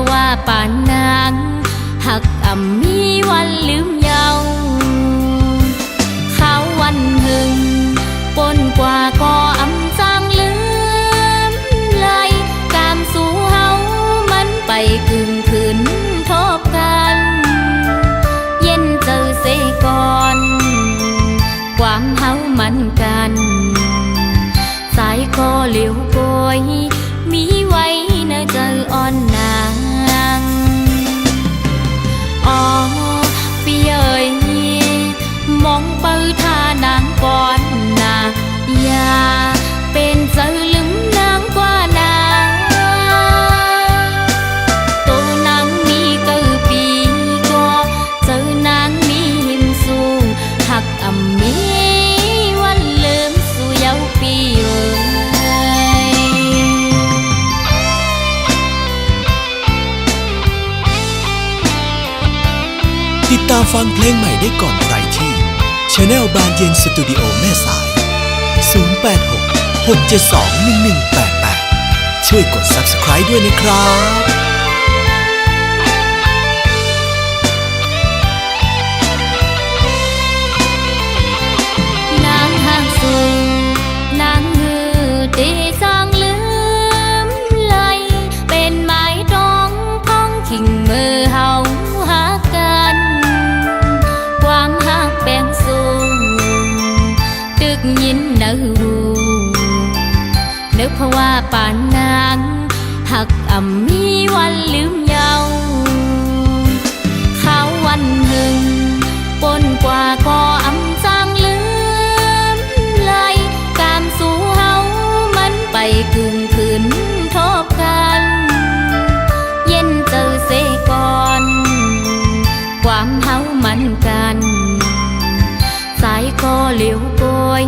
ราะว่าป่านนางหักอ่ำมีวันลืมเยาเขาวันหึงปนกว่าก็อำจางลืมเลยกามสู่เฮามันไปกึ่งคืนทบกันเย็นเจอเสก่อนความเฮามันกันสายก็เหลียวโกยมีไว้ในใจอ่อนนางอ๋อพี่เอ๋ยมองเปิดท่านางก่อนนะอย่าเป็นเจอลืมนางกว่านางตัวนางมีเกือปีก็เจอนางมีหิมสูงหักอ่ำมีวันลืมสู่เยาปีเอ๋ยติดตามฟังเพลงใหม่ได้ก่อนใครที่ Channel บานเย็นสตูดิโอแม่สาย 086 672 1188 ช่วยกด Subscribe ด้วยนะครับนางหักสูงนางหือตีจางลืมเลยเป็นไม้ดองพ้องขิงมือเฮาหากันความหักแบ่งสูงตึกยินเนื้อหูนึกเพราะว่าป่านนางหักอ่ำมีวันลืมเยาเขาวันหึงปนกว่าก็อำจางลืมเลยกามสู่เฮามันไปกึ่งคืนทบกันเย็นเจอเสก่อนความเฮามันกันสายก็เหลียวโกย